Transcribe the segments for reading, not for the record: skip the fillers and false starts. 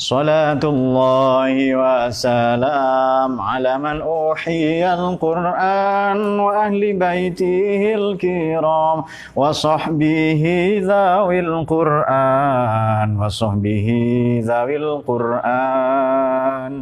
Salatullahi wa salam ala man uhiyal Qur'an wa ahli baitihil kiram wa sahbihi zawil Qur'an wa sahbihi zawil Qur'an.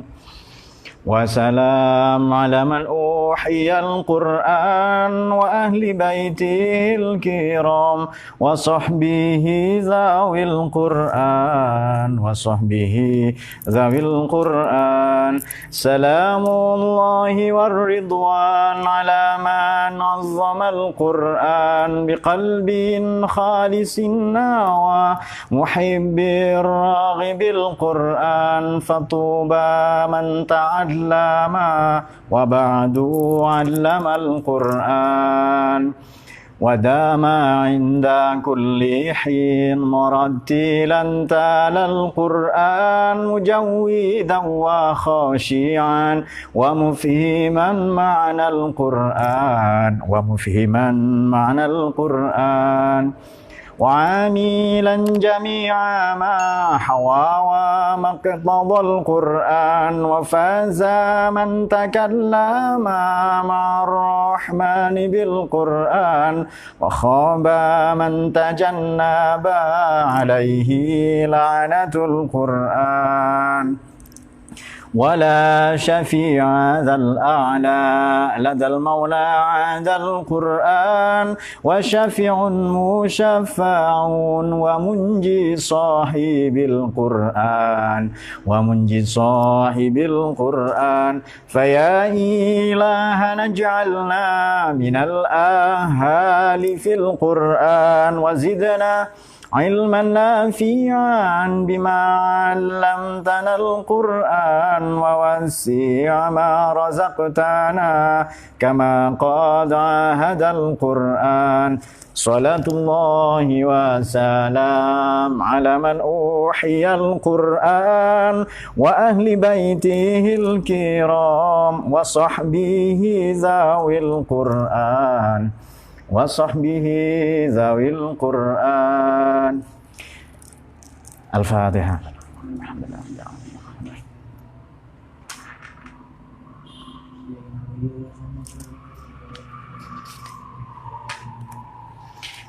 Wassalam ala man uhiyal Qur'an wa ahli baitihil kiram wa sahbihi zawil Qur'an wa sahbihi zawil Qur'an. Salamullahi warridwan ala man azzamal Qur'an biqalbin khalisin nawa muhibbir raghibil Qur'an fatuba man ta'adlama wa ba'du 'allamal Qur'an wa dama 'inda kulli hin murattilan talal Qur'an mujawwidan wa khashi'an wa mufhiman ma'nal Qur'an wa mufhiman ma'nal Qur'an وعاملا جميع ما حوى ومقتضى القرآن وفاز من تكلم مع الرحمن بالقرآن وخاب من تجنب عليه لعنة القرآن ولا شفيع ذا الأعلى لدى المولى عاد القرآن وشفيع مشفع ومنجي صاحب القرآن ومنجي صاحب القرآن فيا إلهنا اجعلنا من الأهال في القرآن وزدنا علما نافعا بما علمتنا القرآن ووسع ما رزقتنا كما قد عاهد القرآن صلاة الله وسلام على من أوحي القرآن وأهل بيته الكرام وصحبه ذوي القرآن wa sahbihi zawil Qur'an. Al-Fatihah.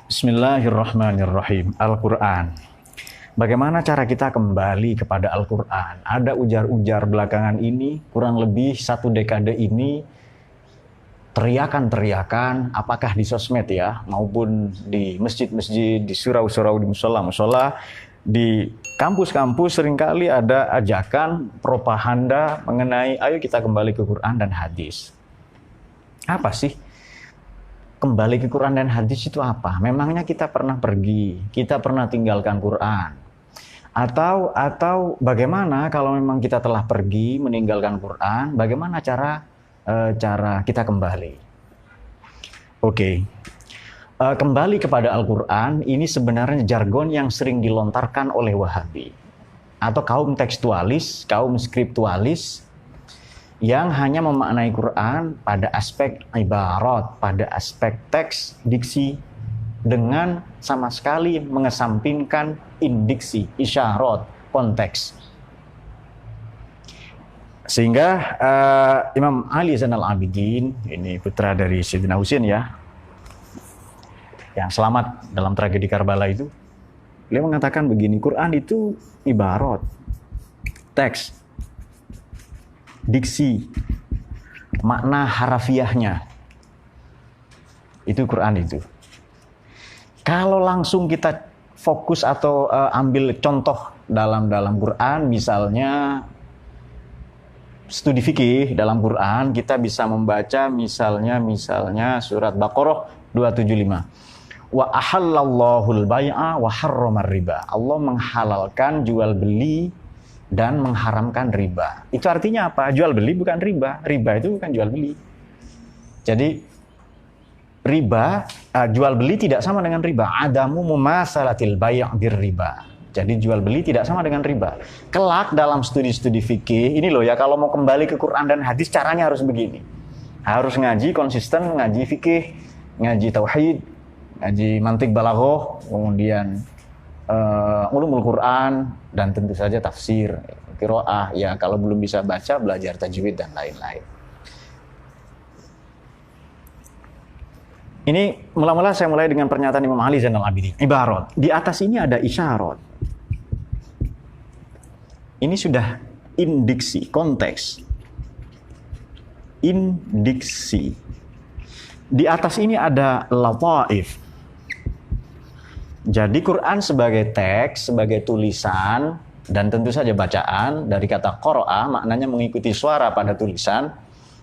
Bismillahirrahmanirrahim. Al-Qur'an. Bagaimana cara kita kembali kepada Al-Qur'an? Ada ujar-ujar belakangan ini, kurang lebih 1 dekade ini, teriakan-teriakan, apakah di sosmed ya, maupun di masjid-masjid, di surau-surau, di musola-musola, di kampus-kampus seringkali ada ajakan propaganda mengenai ayo kita kembali ke Quran dan hadis. Apa sih kembali ke Quran dan hadis itu apa? Memangnya kita pernah pergi, kita pernah tinggalkan Quran? Atau bagaimana kalau memang kita telah pergi meninggalkan Quran, bagaimana cara kita kembali? Oke. Kembali kepada Al-Quran ini sebenarnya jargon yang sering dilontarkan oleh Wahabi atau kaum tekstualis, kaum skriptualis yang hanya memaknai Quran pada aspek ibarat, pada aspek teks, diksi, dengan sama sekali mengesampingkan indiksi, isyarat, konteks. Sehingga Imam Ali Zainal Abidin, ini putra dari Sayyidina Husain ya, yang selamat dalam tragedi Karbala itu, beliau mengatakan begini, Quran itu ibarat, teks, diksi, makna harafiahnya, itu Quran itu. Kalau langsung kita fokus atau ambil contoh dalam Quran, misalnya studi fikih dalam Quran, kita bisa membaca misalnya surat Baqarah 275. Wa ahallallahu al-bai'a wa harramar riba. Allah menghalalkan jual beli dan mengharamkan riba. Itu artinya apa? Jual beli bukan riba. Riba itu bukan jual beli. Jadi riba, jual beli tidak sama dengan riba. Adamu mumasalatil bai' bir riba. Jadi jual beli tidak sama dengan riba. Kelak dalam studi-studi fikih, ini loh ya, kalau mau kembali ke Quran dan hadis caranya harus begini. Harus ngaji konsisten, ngaji fikih, ngaji tauhid, ngaji mantik balaghah, kemudian ulumul Quran, dan tentu saja tafsir, qiraah. Ya kalau belum bisa baca, belajar tajwid dan lain-lain. Ini mula-mula saya mulai dengan pernyataan Imam Ali Zainal Abidin. Ibarat. Di atas ini ada isyarat. Ini sudah indiksi, konteks. Indiksi. Di atas ini ada lataif. Jadi Quran sebagai teks, sebagai tulisan, dan tentu saja bacaan, dari kata qara'a maknanya mengikuti suara pada tulisan.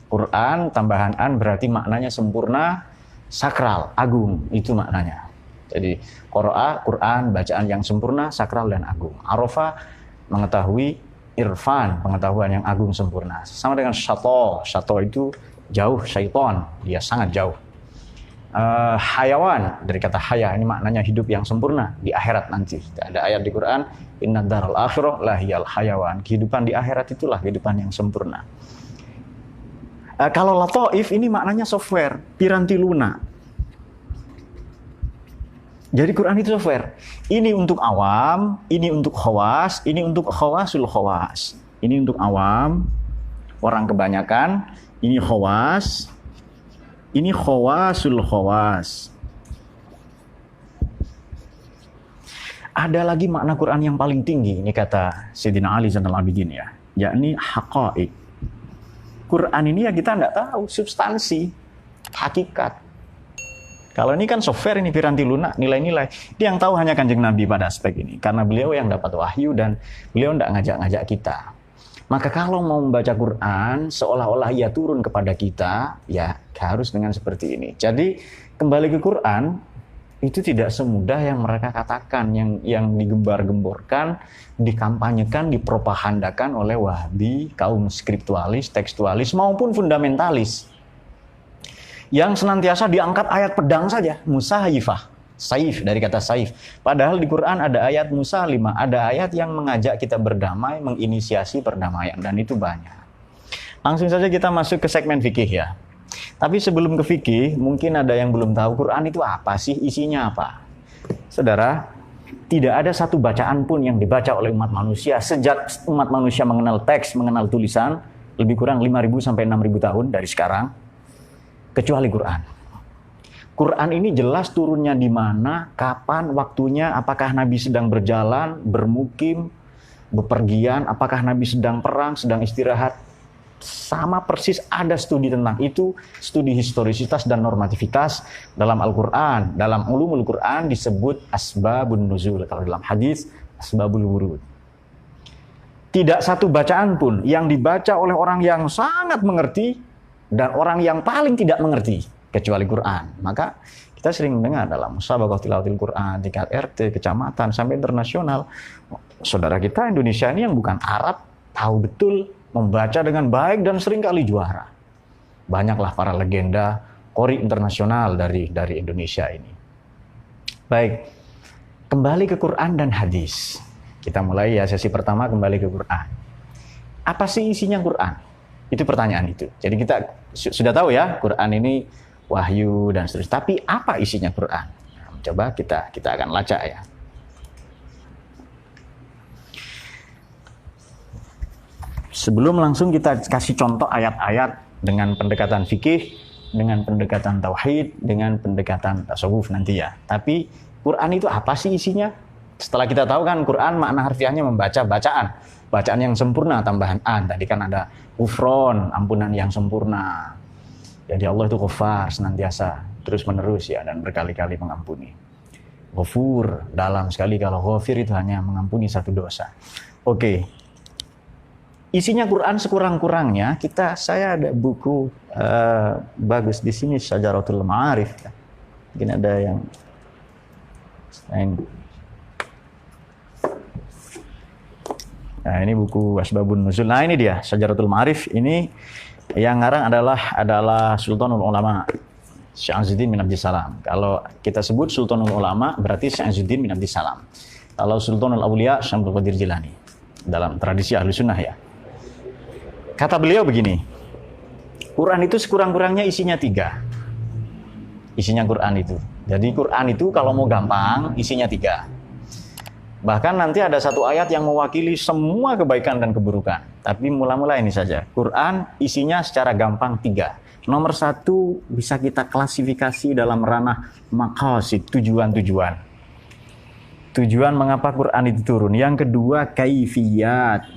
Quran tambahan an berarti maknanya sempurna, sakral, agung, itu maknanya. Jadi qara'a, Quran, bacaan yang sempurna, sakral dan agung. Arafa, mengetahui, irfan, pengetahuan yang agung sempurna. Sama dengan syato, syato itu jauh, syaiton, dia sangat jauh. Hayawan, dari kata haya, ini maknanya hidup yang sempurna di akhirat nanti. Ada ayat di Quran, inna daral akhirah lahiyal hayawan, kehidupan di akhirat itulah kehidupan yang sempurna. Kalau lataif ini maknanya software, piranti lunak. Jadi Quran itu software. Ini untuk awam, ini untuk khawas, ini untuk khawasul khawas. Ini untuk awam, orang kebanyakan, ini khawas, ini khawasul khawas. Ada lagi makna Quran yang paling tinggi, ini kata Sayyidina Ali Zainal Abidin ya, yakni haqa'iq. Quran ini ya kita nggak tahu substansi, hakikat. Kalau ini kan software, ini piranti lunak, nilai-nilai. Dia yang tahu hanya Kanjeng Nabi pada aspek ini, karena beliau yang dapat wahyu dan beliau nggak ngajak-ngajak kita. Maka kalau mau membaca Quran seolah-olah ia turun kepada kita, ya harus dengan seperti ini. Jadi kembali ke Quran itu tidak semudah yang mereka katakan, yang digembar-gemborkan, dikampanyekan, dipropagandakan oleh Wahabi, kaum skriptualis, tekstualis maupun fundamentalis. Yang senantiasa diangkat ayat pedang saja, musahifah. Saif, dari kata saif. Padahal di Quran ada ayat musalimah, ada ayat yang mengajak kita berdamai, menginisiasi perdamaian, dan itu banyak. Langsung saja kita masuk ke segmen fikih ya. Tapi sebelum ke fikih, mungkin ada yang belum tahu Quran itu apa sih, isinya apa. Saudara, tidak ada satu bacaan pun yang dibaca oleh umat manusia sejak umat manusia mengenal teks, mengenal tulisan, lebih kurang 5.000 sampai 6.000 tahun dari sekarang, kecuali Quran. Quran ini jelas turunnya di mana, kapan, waktunya, apakah Nabi sedang berjalan, bermukim, bepergian, apakah Nabi sedang perang, sedang istirahat. Sama persis ada studi tentang itu, studi historisitas dan normativitas dalam Al-Quran. Dalam ulumul Quran disebut asbabun nuzul, kalau dalam hadis asbabul wurud. Tidak satu bacaan pun yang dibaca oleh orang yang sangat mengerti dan orang yang paling tidak mengerti, kecuali Quran. Maka kita sering mendengar dalam musabaqah tilawatil Quran tingkat RT, kecamatan sampai internasional, saudara kita Indonesia ini yang bukan Arab tahu betul membaca dengan baik dan sering kali juara. Banyaklah para legenda qori internasional dari Indonesia ini. Baik, kembali ke Quran dan hadis. Kita mulai ya sesi pertama, kembali ke Quran. Apa sih isinya Quran? Itu pertanyaan itu. Jadi kita sudah tahu ya, Quran ini wahyu dan seterusnya. Tapi apa isinya Quran? Nah, coba kita akan lacak ya. Sebelum langsung kita kasih contoh ayat-ayat dengan pendekatan fikih, dengan pendekatan tauhid, dengan pendekatan tasawuf nanti ya. Tapi Quran itu apa sih isinya? Setelah kita tahu kan Quran makna harfiahnya membaca bacaan yang sempurna, tambahan an. Tadi kan ada ghufron, ampunan yang sempurna. Jadi Allah itu Ghaffar, senantiasa terus menerus ya, dan berkali-kali mengampuni. Ghafur, dalam sekali, kalau Ghafir itu hanya mengampuni satu dosa. Oke. Isinya Quran sekurang-kurangnya, saya ada buku bagus di sini, Syajaratul Ma'arif. Mungkin ada yang lain. Nah, ini buku Asbabun Nuzul. Nah, ini dia Syajaratul Ma'arif. Ini yang ngarang adalah Sultanul Ulama Syekh Izzuddin bin Abdissalam. Kalau kita sebut Sultanul Ulama berarti Syekh Izzuddin bin Abdissalam. Kalau Sultanul Auliya Syekh Abdul Qadir Jilani. Dalam tradisi Ahlus Sunnah ya. Kata beliau begini, Quran itu sekurang-kurangnya isinya 3. Isinya Quran itu. Jadi Quran itu kalau mau gampang isinya 3. Bahkan nanti ada satu ayat yang mewakili semua kebaikan dan keburukan. Tapi mula-mula ini saja. Quran isinya secara gampang 3. Nomor 1 bisa kita klasifikasi dalam ranah maqasid, tujuan-tujuan. Tujuan mengapa Quran itu turun. Yang kedua, kaifiyat.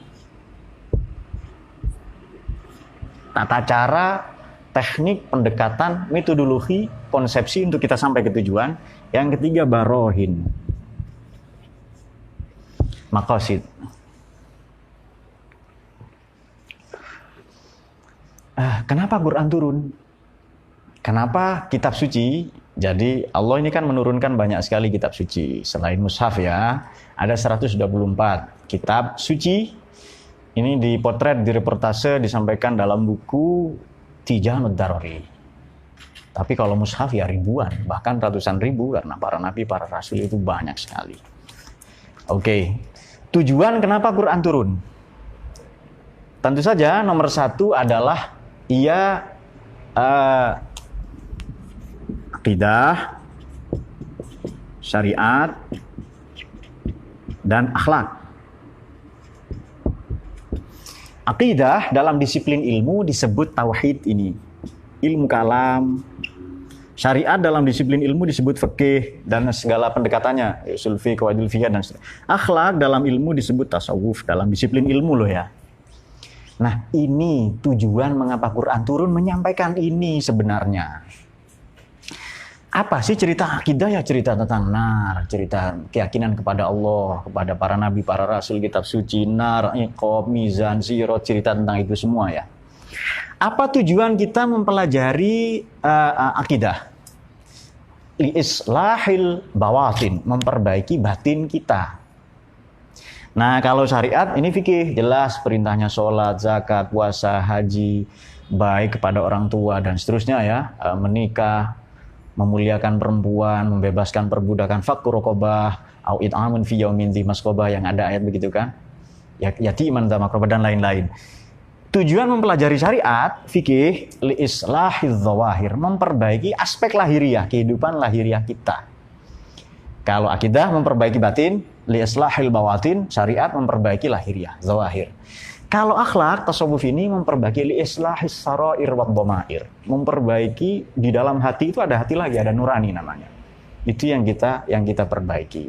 Tata cara, teknik, pendekatan, metodologi, konsepsi untuk kita sampai ke tujuan. Yang ketiga, barohin. Maqasid. Kenapa Quran turun? Kenapa kitab suci? Jadi Allah ini kan menurunkan banyak sekali kitab suci. Selain mushaf ya, ada 124 kitab suci. Ini dipotret, direportase, disampaikan dalam buku Tijanud Darori. Tapi kalau mushaf ya ribuan, bahkan ratusan ribu karena para nabi, para rasul itu banyak sekali. Oke. Tujuan kenapa Quran turun? Tentu saja nomor 1 adalah ia akidah, syariat, dan akhlak. Akidah dalam disiplin ilmu disebut tauhid ini, ilmu kalam. Syariat dalam disiplin ilmu disebut fikih dan segala pendekatannya, usul fiqh, qawaidul fiqh dan akhlak dalam ilmu disebut tasawuf dalam disiplin ilmu loh ya. Nah, ini tujuan mengapa Quran turun menyampaikan ini sebenarnya. Apa sih cerita akidah ya? Cerita tentang nar, cerita keyakinan kepada Allah, kepada para nabi, para rasul, kitab suci, nar, iqab, mizan, sirat, cerita tentang itu semua ya. Apa tujuan kita mempelajari akidah? Liislahil bawatin, memperbaiki batin kita. Nah, kalau syariat ini fikih, jelas perintahnya sholat, zakat, puasa, haji, baik kepada orang tua dan seterusnya ya, menikah, memuliakan perempuan, membebaskan perbudakan, fakku rokobah, au it'amun fi yaumin dzi masqobah, yang ada ayat begitu kan, yatiman dza makrobah dan lain-lain. Tujuan mempelajari syariat, fikih, liislahiz zawahir, memperbaiki aspek lahiriah, kehidupan lahiriah kita. Kalau akidah memperbaiki batin, liislahil bawatin, syariat memperbaiki lahiriah, zawahir. Kalau akhlak, tasawuf ini memperbaiki liislahis sarair wad dhamair, memperbaiki di dalam hati itu ada hati lagi, ada nurani namanya. Itu yang kita perbaiki.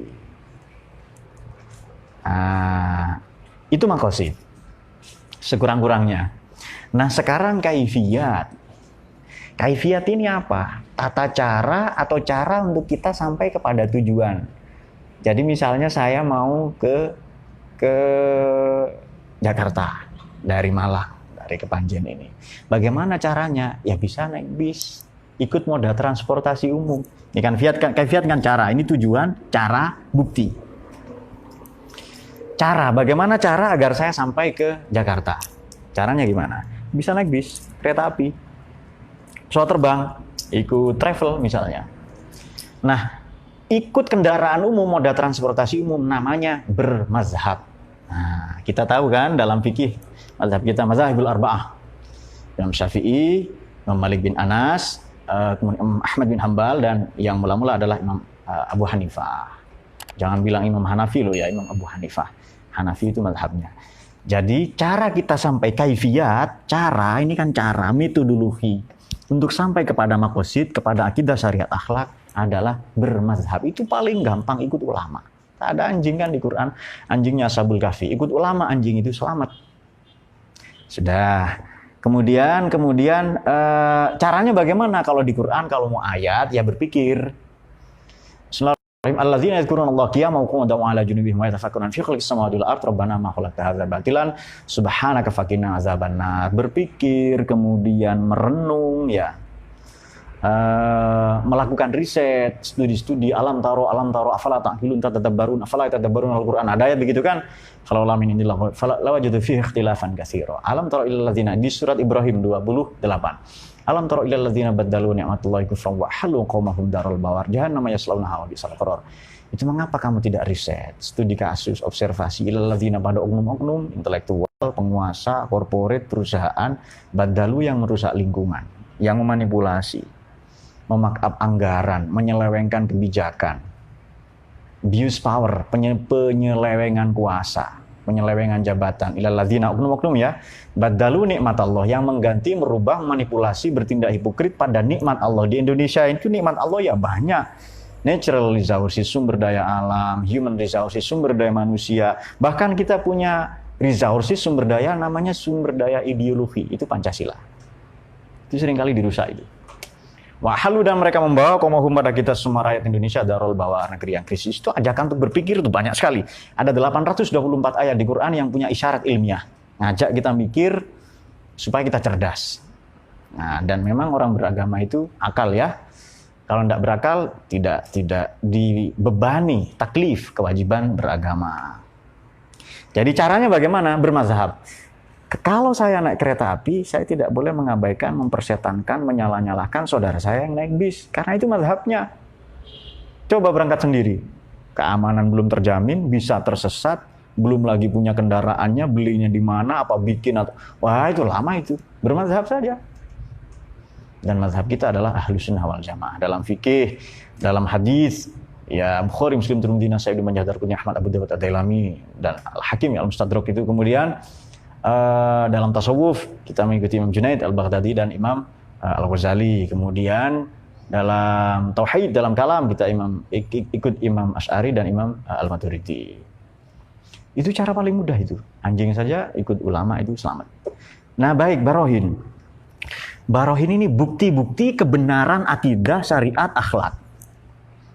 Itu maqasid. Sekurang-kurangnya. Nah, sekarang kaifiyat. Kaifiyat ini apa? Tata cara atau cara untuk kita sampai kepada tujuan. Jadi misalnya saya mau ke Jakarta dari Malang, dari Kepanjen ini. Bagaimana caranya? Ya bisa naik bis, ikut moda transportasi umum. Ini kan kaifiyat kan cara, ini tujuan, cara, bukti. Cara, bagaimana cara agar saya sampai ke Jakarta? Caranya gimana? Bisa naik bis, kereta api, pesawat terbang, ikut travel misalnya. Nah, ikut kendaraan umum, moda transportasi umum namanya bermazhab. Nah, kita tahu kan dalam fikih, mazhab kita mazhabul arba'ah. Imam Syafi'i, Imam Malik bin Anas, kemudian Imam Ahmad bin Hambal, dan yang mula-mula adalah Imam Abu Hanifah. Jangan bilang Imam Hanafi loh ya, Imam Abu Hanifah. Hanafi itu mazhabnya. Jadi cara kita sampai kaifiyat, cara ini kan cara, metodologi untuk sampai kepada maqasid, kepada akidah syariat akhlak adalah bermazhab. Itu paling gampang, ikut ulama. Tak ada anjing kan di Quran, anjingnya Ashabul Kahfi. Ikut ulama, anjing itu selamat. Sudah. Kemudian caranya bagaimana kalau di Quran, kalau mau ayat ya berpikir. Alladzina yadhkurunallaha qiyaman wa qu'udan wa 'ala junubihim wa yatafakkaruna fi khalqis samawati wal ardi rabbana ma khalaqta hadza batilan subhanaka faqina azabannar. Berpikir, kemudian merenung ya. Melakukan riset, studi-studi, alam taro afala ta'qilun tatadabbarun afala tatadabbarun al-Qur'an. Ada ayat begitu kan? Kalau la min indillah la wajadu fihi ikhtilafan katsira. Alam taro ilal ladzina di surat Ibrahim 28. Alam taro ilal ladzina baddalu ni'matallahi kufran wa halu qaumahum daral bawar jahannam yaslaunaha wa bi'sal qarar. Itu mengapa kamu tidak riset, studi kasus, observasi ilal ladzina pada oknum-oknum intelektual, penguasa, korporat, perusahaan baddalu yang merusak lingkungan, yang memanipulasi, memakap anggaran, menyelewengkan kebijakan. abuse power, penyelewengan kuasa, penyelewengan jabatan. Ilal ladzina oknum-oknum ya, badalu nikmat Allah, yang mengganti, merubah, manipulasi, bertindak hipokrit pada nikmat Allah. Di Indonesia itu nikmat Allah ya banyak. Natural resources, sumber daya alam, human resources, sumber daya manusia. Bahkan kita punya resources, sumber daya, namanya sumber daya ideologi. Itu Pancasila. Itu seringkali dirusak itu. Wahalu, dan mereka membawa komahum pada kita semua rakyat Indonesia darul bawa negeri yang krisis. Itu ajakan untuk berpikir itu banyak sekali. Ada 824 ayat di Quran yang punya isyarat ilmiah. Ngajak kita mikir supaya kita cerdas. Nah, dan memang orang beragama itu akal ya. Kalau tidak berakal, tidak dibebani taklif kewajiban beragama. Jadi caranya bagaimana? Bermazhab. Kalau saya naik kereta api, saya tidak boleh mengabaikan, mempersetankan, menyalah-nyalahkan saudara saya yang naik bis. Karena itu mazhabnya. Coba berangkat sendiri. Keamanan belum terjamin, bisa tersesat, belum lagi punya kendaraannya, belinya di mana, apa bikin, atau wah itu lama itu. Bermazhab saja. Dan mazhab kita adalah Ahlus Sunnah wal Jamaah. Dalam fikih, dalam hadis, ya Bukhari, Muslim, Tirmidzi, Nasai, Ibnu Majah, Darqutni, Ahmad, Abu Dawud, Ad-Dailami, dan Al-Hakim, Al-Mustadrak itu. Kemudian dalam tasawuf kita mengikuti Imam Junaid Al-Baghdadi dan Imam Al-Ghazali. Kemudian dalam tauhid, dalam kalam kita ikut Imam Asy'ari dan Imam Al-Maturidi. Itu cara paling mudah itu. Anjing saja ikut ulama itu selamat. Nah, baik, barohin. Barohin ini bukti-bukti kebenaran akidah, syariat, akhlak.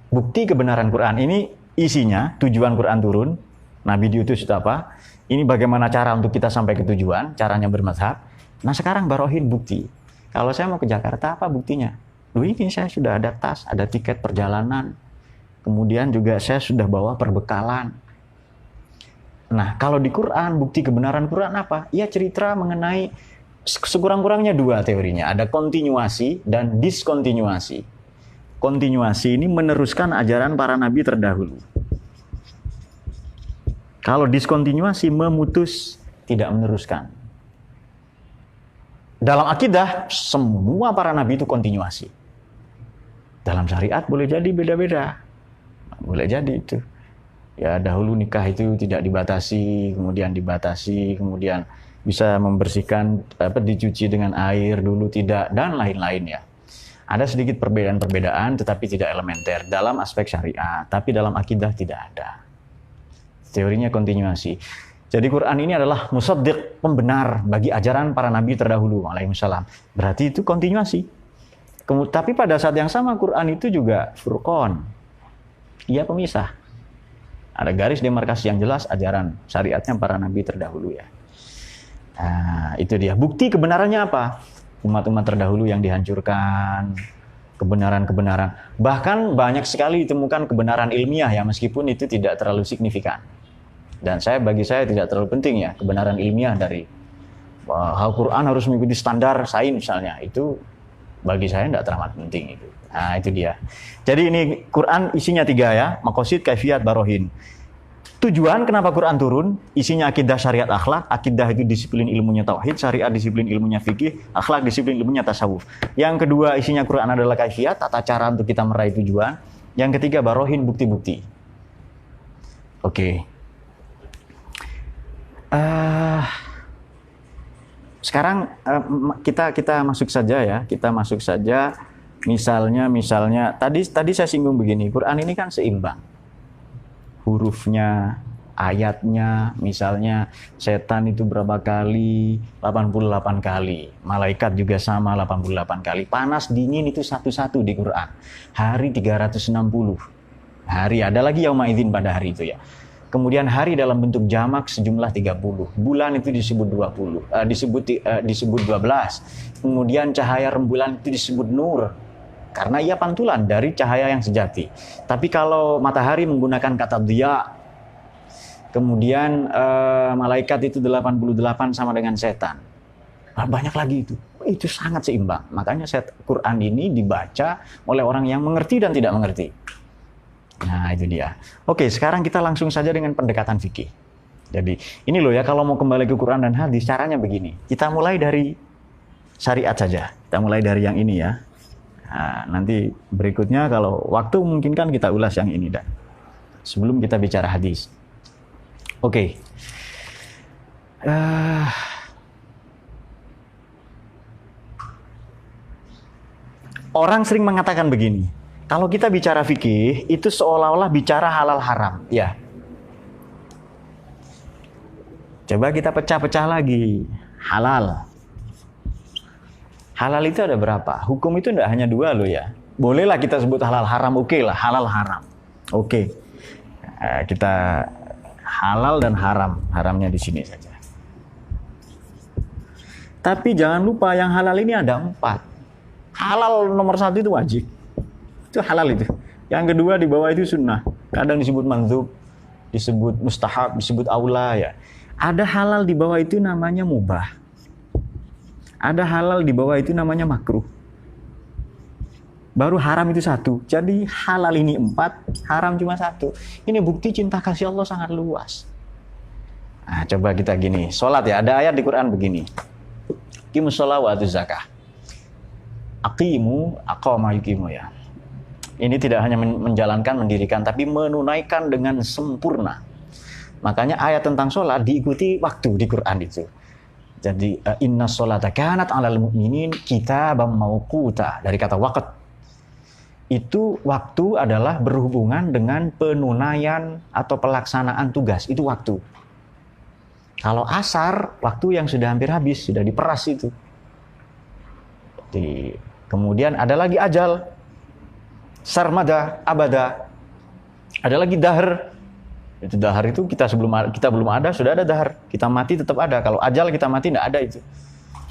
Bukti kebenaran Quran ini isinya, tujuan Quran turun, Nabi diutus itu apa? Ini bagaimana cara untuk kita sampai ke tujuan, caranya bermazhab. Nah sekarang barohin bukti. Kalau saya mau ke Jakarta, apa buktinya? Loh ini saya sudah ada tas, ada tiket perjalanan. Kemudian juga saya sudah bawa perbekalan. Nah kalau di Quran, bukti kebenaran Quran apa? Ya cerita mengenai sekurang-kurangnya dua teorinya. Ada kontinuasi dan diskontinuasi. Kontinuasi ini meneruskan ajaran para nabi terdahulu. Kalau diskontinuasi, memutus, tidak meneruskan. Dalam akidah, semua para nabi itu kontinuasi. Dalam syariat boleh jadi beda-beda. Boleh jadi itu. Ya dahulu nikah itu tidak dibatasi, kemudian bisa membersihkan, dicuci dengan air, dulu tidak, dan lain-lain ya. Ada sedikit perbedaan-perbedaan, tetapi tidak elementer dalam aspek syariat, tapi dalam akidah tidak ada. Teorinya kontinuasi. Jadi Quran ini adalah musaddiq, pembenar bagi ajaran para nabi terdahulu, alaihissalam. Berarti itu kontinuasi. Tapi pada saat yang sama Quran itu juga furqan. Ia pemisah. Ada garis demarkasi yang jelas ajaran syariatnya para nabi terdahulu ya. Nah, itu dia. Bukti kebenarannya apa? Umat-umat terdahulu yang dihancurkan, kebenaran-kebenaran. Bahkan banyak sekali ditemukan kebenaran ilmiah ya, meskipun itu tidak terlalu signifikan. Dan bagi saya tidak terlalu penting ya, kebenaran ilmiah dari Al-Quran harus mengikuti standar sains misalnya. Itu bagi saya tidak teramat penting itu. Nah, itu dia. Jadi ini Quran isinya 3 ya, maqasid, kaifiat, barohin. Tujuan kenapa Quran turun, isinya akidah, syariat, akhlak. Akidah itu disiplin ilmunya tauhid, syariat disiplin ilmunya fikih, akhlak disiplin ilmunya tasawuf. Yang kedua isinya Quran adalah kaifiat, tata cara untuk kita meraih tujuan. Yang ketiga barohin, bukti-bukti. Oke. Sekarang kita masuk saja ya, Misalnya tadi saya singgung begini, Quran ini kan seimbang. Hurufnya, ayatnya, misalnya setan itu berapa kali? 88 kali. Malaikat juga sama 88 kali. Panas dingin itu satu-satu di Quran. Hari 360. Hari ada lagi yaumaidzin pada hari itu ya. Kemudian hari dalam bentuk jamak sejumlah 30. Bulan itu disebut 20. Disebut 12. Kemudian cahaya rembulan itu disebut nur. Karena ia pantulan dari cahaya yang sejati. Tapi kalau matahari menggunakan kata diya, kemudian malaikat itu 88 sama dengan setan. Banyak lagi itu. Itu sangat seimbang. Makanya Quran ini dibaca oleh orang yang mengerti dan tidak mengerti. Nah itu dia. Oke, sekarang kita langsung saja dengan pendekatan fikih. Jadi ini loh ya, kalau mau kembali ke Quran dan hadis caranya begini. Kita mulai dari syariat saja. Kita mulai dari yang ini ya. Nah, nanti berikutnya kalau waktu memungkinkan kita ulas yang ini dah. sebelum kita bicara hadis. Oke. Orang sering mengatakan begini, kalau kita bicara fikih itu seolah-olah bicara halal haram, ya. Coba kita pecah-pecah lagi. Halal. Halal itu ada berapa? Hukum itu tidak hanya dua loh ya. Bolehlah kita sebut halal haram, oke lah, halal haram. Oke. Kita halal dan haram, haramnya di sini saja. Tapi jangan lupa yang halal ini ada 4. Halal nomor 1 itu wajib. Itu halal itu. Yang kedua di bawah itu sunnah. Kadang disebut mandhub, disebut mustahab, disebut aula ya. Ada halal di bawah itu namanya mubah. Ada halal di bawah itu namanya makruh. Baru haram itu 1. Jadi halal ini 4, haram cuma 1. Ini bukti cinta kasih Allah sangat luas. Nah, coba kita gini. Sholat ya, ada ayat di Quran begini. Aqimus sholat wa atuz zakah. Aqimu, aqama yuqimu ya. Ini tidak hanya menjalankan, mendirikan, tapi menunaikan dengan sempurna. Makanya ayat tentang sholat diikuti waktu di Quran itu. Jadi inna sholata kanat 'alal mu'minin kitaban mauquta, dari kata waqt. Itu waktu adalah berhubungan dengan penunaian atau pelaksanaan tugas, itu waktu. Kalau asar, waktu yang sudah hampir habis, sudah diperas itu. Kemudian ada lagi ajal, sarmada, abada. Ada lagi dahar. Itu dahar itu kita belum ada, sudah ada dahar. Kita mati tetap ada. Kalau ajal kita mati tidak ada itu.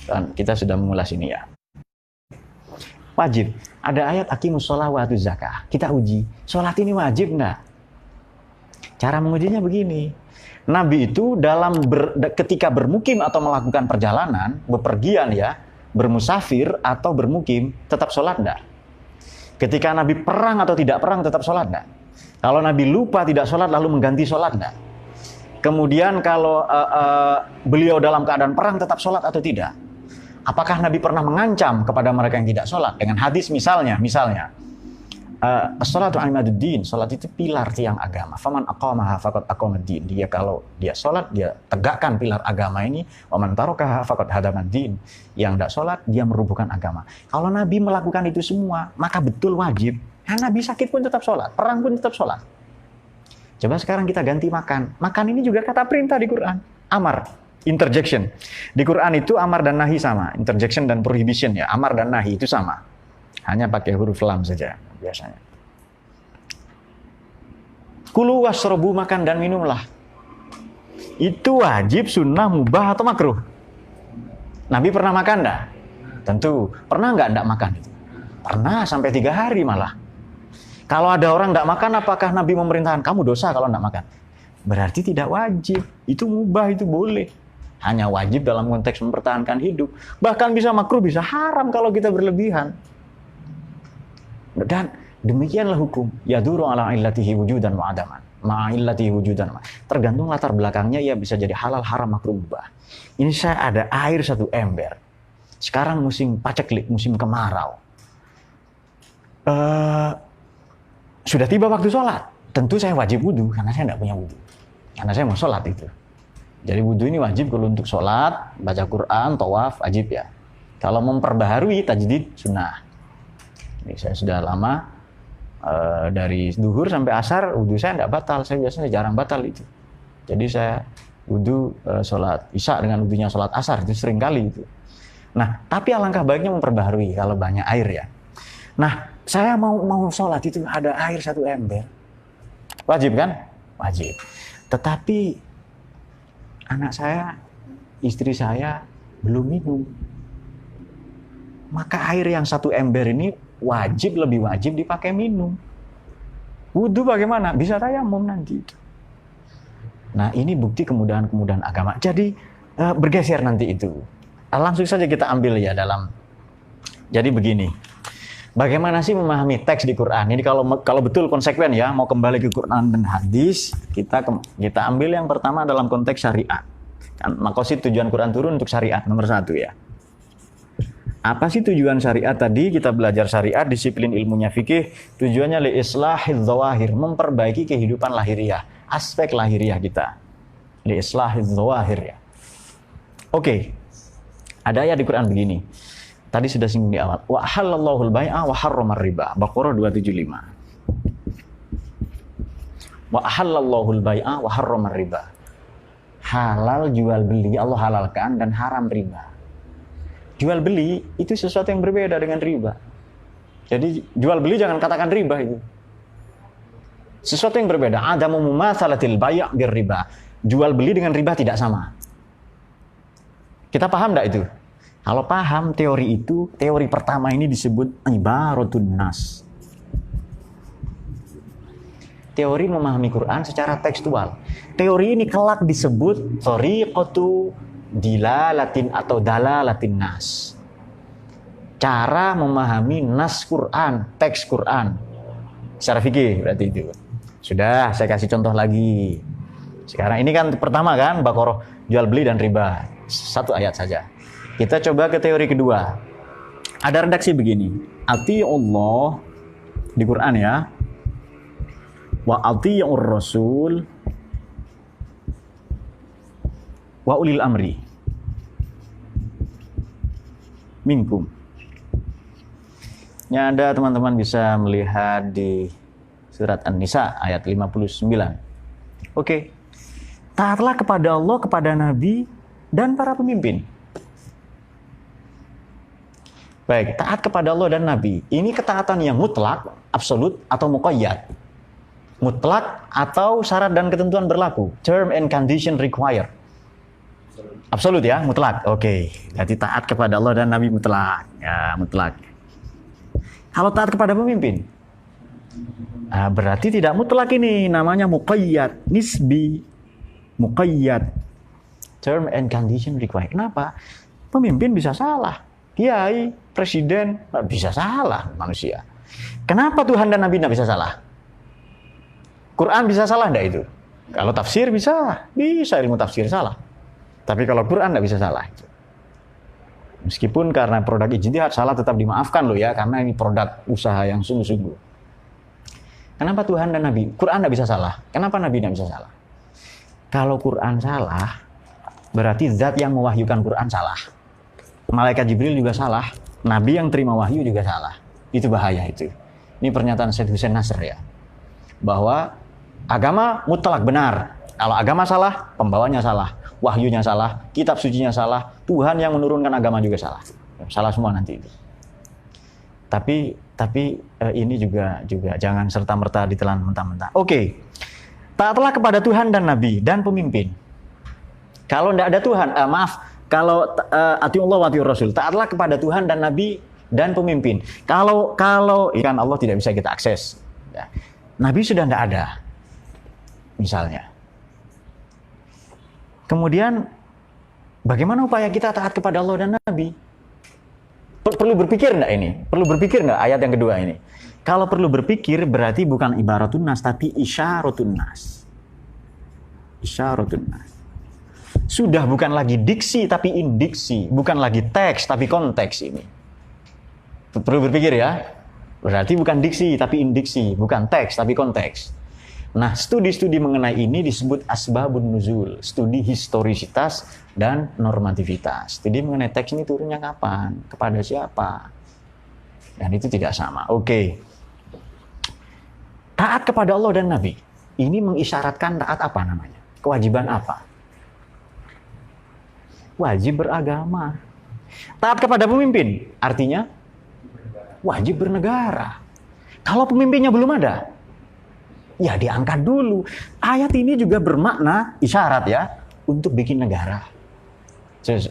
Dan kita sudah mengulas ini ya. Wajib. Ada ayat aqimus sholat wa atuz zakah. Kita uji. Sholat ini wajib enggak? Cara mengujinya begini. Nabi itu ketika bermukim atau melakukan perjalanan, bepergian ya, bermusafir atau bermukim, tetap sholat enggak? Ketika Nabi perang atau tidak perang, tetap sholat enggak? Kalau Nabi lupa tidak sholat lalu mengganti sholat enggak? Kemudian kalau beliau dalam keadaan perang tetap sholat atau tidak? Apakah Nabi pernah mengancam kepada mereka yang tidak sholat? Dengan hadis misalnya, as-sholatu imaduddin, sholat itu pilar tiang agama. Faman aqamaha faqad aqamaddin. Dia kalau dia sholat, dia tegakkan pilar agama ini. Wa man tarakaha faqad hadamaddin. Yang tidak sholat, dia merubuhkan agama. Kalau Nabi melakukan itu semua, maka betul wajib. Nabi sakit pun tetap sholat, perang pun tetap sholat. Coba sekarang kita ganti makan. Makan ini juga kata perintah di Quran. Amar, interjection. Di Quran itu amar dan nahi sama. Interjection dan prohibition ya. Amar dan nahi itu sama. Hanya pakai huruf lam saja biasanya. Kulu wasrobu, makan dan minumlah. Itu wajib, sunnah, mubah atau makruh? Nabi pernah makan enggak? Tentu. Pernah enggak makan itu? Pernah, sampai 3 hari malah. Kalau ada orang enggak makan, apakah Nabi memerintahkan kamu dosa kalau enggak makan? Berarti tidak wajib. Itu mubah, itu boleh. Hanya wajib dalam konteks mempertahankan hidup. Bahkan bisa makruh, bisa haram kalau kita berlebihan. Dan demikianlah hukum. Yaduru ala illatihi wujudan wa adaman. Ma'illatihi wujudan. Tergantung latar belakangnya, ya bisa jadi halal, haram, makruh, mubah. Ini saya ada air 1 ember. Sekarang musim paceklik, musim kemarau. Sudah tiba waktu sholat. Tentu saya wajib wudhu, karena saya tidak punya wudhu. Karena saya mau sholat itu. Jadi wudhu ini wajib kalau untuk sholat, baca Quran, tawaf, wajib ya. Kalau memperbaharui, tajdid, sunnah. Ini saya sudah lama, dari duhur sampai asar, wudhu saya tidak batal. Saya biasanya jarang batal itu. Jadi saya wudhu sholat isya dengan wudhunya sholat asar, itu sering kali itu. Nah, tapi alangkah baiknya memperbaharui kalau banyak air ya. Nah, saya mau sholat itu ada air 1 ember. Wajib kan? Wajib. Tetapi anak saya, istri saya belum minum. Maka air yang 1 ember ini lebih wajib dipakai minum. Wudhu bagaimana? Bisa tayamum nanti itu. Nah, ini bukti kemudahan-kemudahan agama. Jadi bergeser nanti itu. Langsung saja kita ambil ya dalam. Jadi begini. Bagaimana sih memahami teks di Quran? Ini kalau betul konsekuen ya, mau kembali ke Quran dan hadis, kita ambil yang pertama dalam konteks syariat. Kan maksud tujuan Quran turun untuk syariat nomor 1 ya. Apa sih tujuan syariat tadi? Kita belajar syariat, disiplin ilmunya fikih, tujuannya li islahidz dzawahir, memperbaiki kehidupan lahiriah, aspek lahiriah kita. Li islahidz dzawahir ya. Oke. Ada ayat di Quran begini. Tadi sudah singgung di awal. Wa halallahu al-bai'a wa harramar riba. Baqarah 275. Wa halallahu al-bai'a wa harramar riba. Halal jual beli Allah halalkan dan haram riba. Jual beli itu sesuatu yang berbeda dengan riba. Jadi jual beli jangan katakan riba itu. Sesuatu yang berbeda. Adamu mumatsalatil bai' bir riba. Jual beli dengan riba tidak sama. Kita paham enggak itu? Kalau paham teori itu, teori pertama ini disebut ibaratun nas. Teori memahami Quran secara tekstual. Teori ini kelak disebut thariqatu dilalatin atau dalalatin nas. Cara memahami nas Quran, teks Quran. Secara fikih berarti itu. Sudah, saya kasih contoh lagi. Sekarang ini kan pertama kan Baqarah jual beli dan riba. Satu ayat saja. Kita coba ke teori kedua. Ada redaksi begini. Ati'ullah di Quran ya. Wa ati'ur rasul wa ulil amri minkum. Ini ada teman-teman bisa melihat di surat An-Nisa ayat 59. Oke. Taatlah kepada Allah, kepada Nabi dan para pemimpin. Baik, taat kepada Allah dan Nabi. Ini ketaatan yang mutlak, absolut atau muqayyad. Mutlak atau syarat dan ketentuan berlaku. Term and condition required. Absolut ya, mutlak. Oke. Jadi taat kepada Allah dan Nabi mutlak. Ya, mutlak. Kalau taat kepada pemimpin, berarti tidak mutlak ini. Namanya muqayyad, nisbi, muqayyad. Term and condition required. Kenapa? Pemimpin bisa salah. Kiai, presiden, bisa salah manusia. Kenapa Tuhan dan Nabi tidak bisa salah? Quran bisa salah enggak itu? Kalau tafsir bisa ilmu tafsir salah. Tapi kalau Quran enggak bisa salah. Meskipun karena produk ijtihad salah tetap dimaafkan loh ya, karena ini produk usaha yang sungguh-sungguh. Kenapa Tuhan dan Nabi? Quran enggak bisa salah. Kenapa Nabi enggak bisa salah? Kalau Quran salah, berarti zat yang mewahyukan Quran salah. Malaikat Jibril juga salah. Nabi yang terima wahyu juga salah. Itu bahaya itu. Ini pernyataan Syed Hussein Nasr ya. Bahwa agama mutlak benar. Kalau agama salah, pembawanya salah, wahyunya salah, kitab sucinya salah, Tuhan yang menurunkan agama juga salah. Salah semua nanti itu. Tapi ini juga jangan serta-merta ditelan mentah-mentah. Oke. Taatlah kepada Tuhan dan Nabi dan pemimpin. Kalau tidak ada Tuhan, kalau atiullah wa atiur rasul, taatlah kepada Tuhan dan Nabi dan pemimpin. Kalau ikan Allah tidak bisa kita akses. Ya. Nabi sudah tidak ada. Misalnya. Kemudian bagaimana upaya kita taat kepada Allah dan Nabi? Perlu berpikir enggak ini? Perlu berpikir enggak ayat yang kedua ini? Kalau perlu berpikir berarti bukan ibaratun nas tapi isyaratun nas. Isyaratun nas. Sudah bukan lagi diksi tapi indiksi, bukan lagi teks tapi konteks ini. Perlu berpikir ya. Berarti bukan diksi tapi indiksi, bukan teks tapi konteks. Nah, studi-studi mengenai ini disebut asbabun nuzul, studi historisitas dan normativitas. Studi mengenai teks ini turunnya kapan, kepada siapa. Dan itu tidak sama. Oke. Taat kepada Allah dan Nabi. Ini mengisyaratkan taat apa namanya? Kewajiban apa? Wajib beragama. Taat kepada pemimpin, artinya wajib bernegara. Kalau pemimpinnya belum ada, ya diangkat dulu. Ayat ini juga bermakna isyarat ya untuk bikin negara.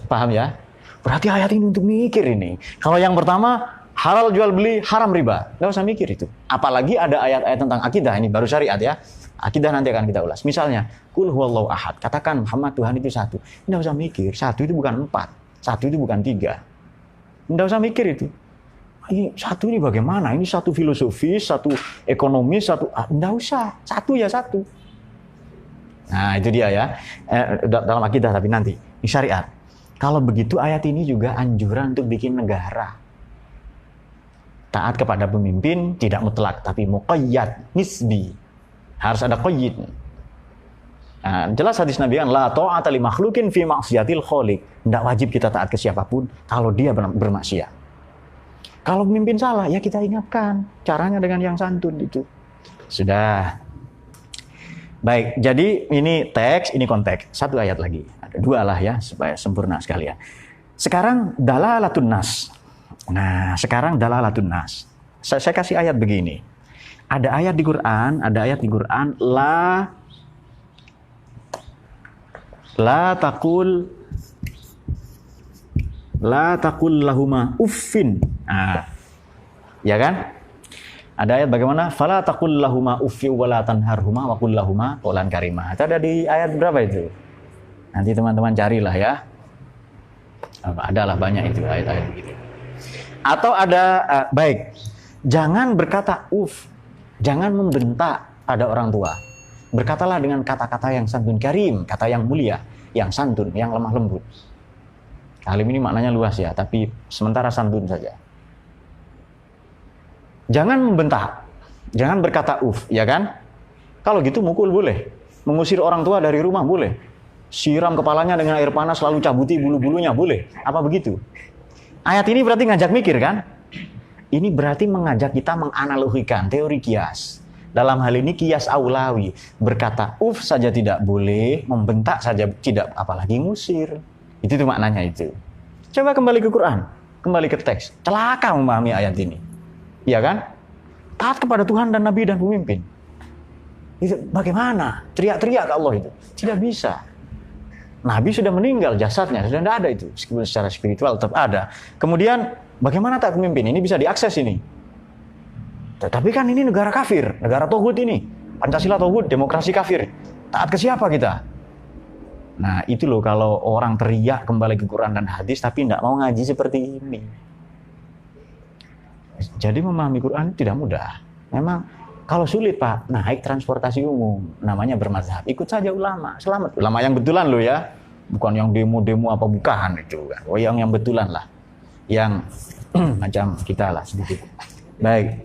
Paham ya? Berarti ayat ini untuk mikir ini. Kalau yang pertama halal jual beli, haram riba, nggak usah mikir itu. Apalagi ada ayat-ayat tentang akidah, ini baru syariat ya. Akidah nanti akan kita ulas. Misalnya, Qul huwallahu ahad. Katakan Muhammad Tuhan itu satu. Nggak usah mikir. Satu itu bukan 4. Satu itu bukan 3. Nggak usah mikir itu. Ini satu ini bagaimana? Ini satu filosofis, satu ekonomis, satu... nggak usah. Satu ya satu. Nah itu dia ya. Dalam akidah tapi nanti. Ini syariat. Kalau begitu ayat ini juga anjuran untuk bikin negara. Taat kepada pemimpin tidak mutlak, tapi muqayyad, nisbi. Harus ada qayyid. Nah, jelas hadis Nabi kan, la ta'ata li makhlukin fi maksiatil khaliq. Tidak wajib kita taat ke siapapun kalau dia bermaksiat. Kalau pemimpin salah, ya kita ingatkan. Caranya dengan yang santun itu. Sudah. Baik, jadi ini teks, ini konteks. Satu ayat lagi. Ada dua lah ya, supaya sempurna sekalian. Sekarang dalalatun nas. Nah, sekarang dalalatun nas. Saya kasih ayat begini. Ada ayat di Quran, la taqul lahuma uffin. Nah, ya kan? Ada ayat bagaimana? Fala taqul lahuma uffi wa la tanharhuma wa qul lahuma qawlan karimah. Itu ada di ayat berapa itu? Nanti teman-teman carilah ya. Adalah banyak itu ayat-ayat begitu. Atau ada baik, jangan berkata jangan membentak pada orang tua. Berkatalah dengan kata-kata yang santun karim, kata yang mulia, yang santun, yang lemah lembut. Kalim ini maknanya luas ya, tapi sementara santun saja. Jangan membentak, jangan berkata ya kan? Kalau gitu mukul boleh, mengusir orang tua dari rumah boleh, siram kepalanya dengan air panas lalu cabuti bulu-bulunya boleh. Apa begitu? Ayat ini berarti ngajak mikir kan? Ini berarti mengajak kita menganalogikan teori kias. Dalam hal ini kias aulawi, berkata saja tidak boleh, membentak saja tidak, apalagi ngusir. Itu tuh maknanya itu. Coba kembali ke Quran, kembali ke teks. Celaka memahami ayat ini. Iya kan? Taat kepada Tuhan dan Nabi dan pemimpin. Itu bagaimana? Teriak-teriak ke Allah itu. Tidak bisa. Nabi sudah meninggal, jasadnya sudah tidak ada itu. Meskipun secara spiritual tetap ada. Kemudian bagaimana taat pemimpin? Ini bisa diakses ini. Tapi kan ini negara kafir, negara tauhid ini. Pancasila tauhid, demokrasi kafir. Taat ke siapa kita? Nah itu loh kalau orang teriak kembali ke Quran dan hadis tapi tidak mau ngaji seperti ini. Jadi memahami Quran tidak mudah. Memang kalau sulit Pak, naik transportasi umum, namanya bermazhab. Ikut saja ulama, selamat. Ulama yang betulan loh ya, bukan yang demo-demo apa bukan itu kan. Oh yang betulan lah, yang macam kita lah sedikit. Baik,